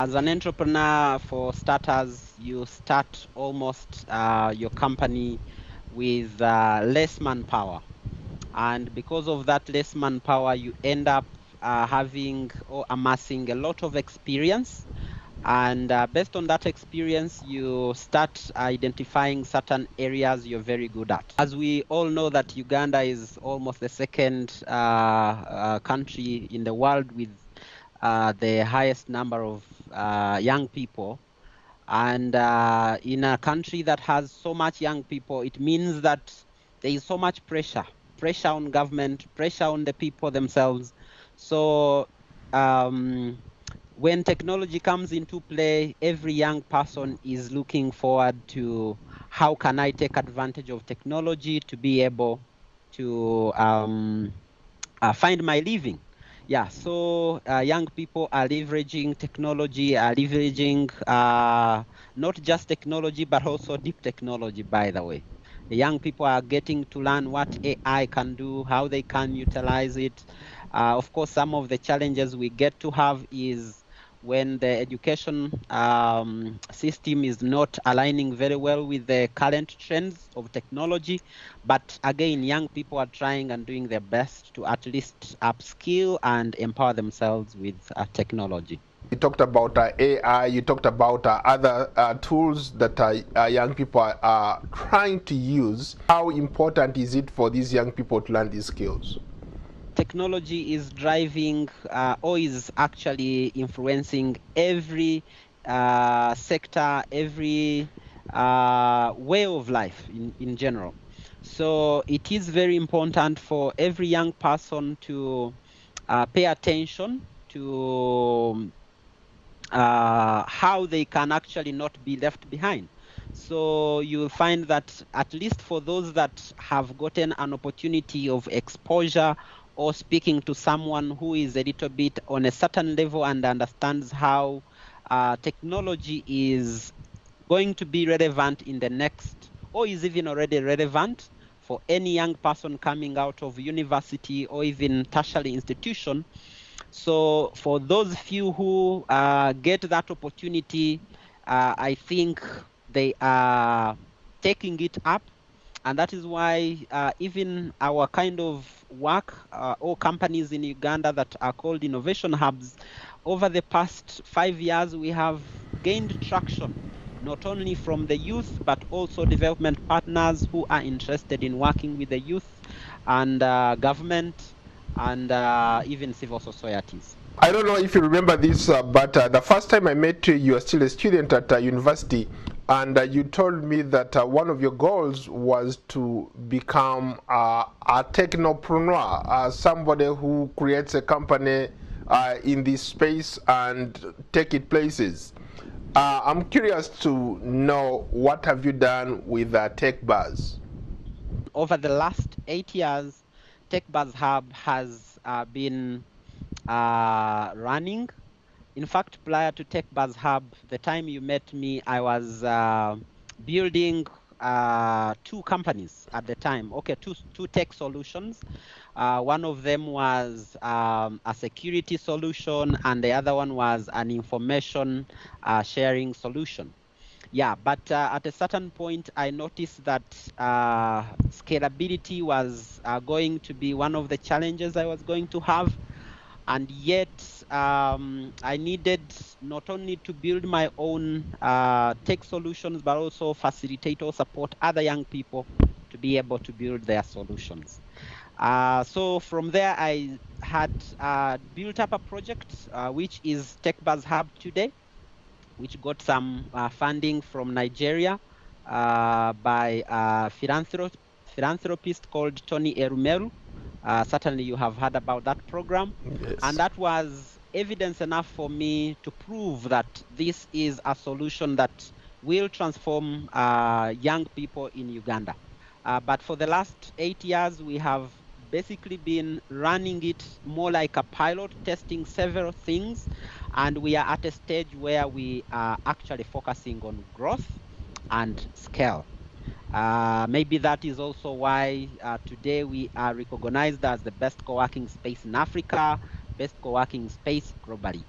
As an entrepreneur, for starters, you start almost your company with less manpower. And because of that less manpower, you end up having or amassing a lot of experience. And based on that experience, you start identifying certain areas you're very good at. As we all know that Uganda is almost the second country in the world with the highest number of young people. And in a country that has so much young people, it means that there is so much pressure on government, pressure on the people themselves. So when technology comes into play, every young person is looking forward to how can I take advantage of technology to be able to find my living. Yeah, so young people are leveraging technology, are leveraging not just technology, but also deep technology, by the way. The young people are getting to learn what AI can do, how they can utilize it. Of course, some of the challenges we get to have is when the education system is not aligning very well with the current trends of technology. But again, young people are trying and doing their best to at least upskill and empower themselves with technology. You talked about AI, you talked about other tools that young people are trying to use. How important is it for these young people to learn these skills? Technology is driving or is actually influencing every sector, every way of life in general. So it is very important for every young person to pay attention to how they can actually not be left behind. So you'll find that at least for those that have gotten an opportunity of exposure or speaking to someone who is a little bit on a certain level and understands how technology is going to be relevant in the next, or is even already relevant for any young person coming out of university or even tertiary institution. So for those few who get that opportunity, I think they are taking it up. And that is why even our kind of work or companies in Uganda that are called innovation hubs, over the past 5 years, we have gained traction, not only from the youth, but also development partners who are interested in working with the youth and government and even civil societies. I don't know if you remember this, but the first time I met you, you were still a student at university, and you told me that one of your goals was to become a technopreneur, somebody who creates a company in this space and take it places. I'm curious to know, what have you done with Tech Buzz? Over the last 8 years, Tech Buzz Hub has been running. In fact, prior to Tech Buzz Hub, the time you met me, I was building two companies at the time. Okay, two tech solutions. One of them was a security solution, and the other one was an information sharing solution. Yeah, but at a certain point, I noticed that scalability was going to be one of the challenges I was going to have. And yet, I needed not only to build my own tech solutions, but also facilitate or support other young people to be able to build their solutions. So from there, I had built up a project, which is Tech Buzz Hub today, which got some funding from Nigeria by a philanthropist called Tony Erumeru. Certainly you have heard about that program. And Yes. that was evidence enough for me to prove that this is a solution that will transform young people in Uganda. But for the last 8 years, we have basically been running it more like a pilot, testing several things. And we are at a stage where we are actually focusing on growth and scale. Maybe that is also why today we are recognized as the best co-working space in Africa, best co-working space globally.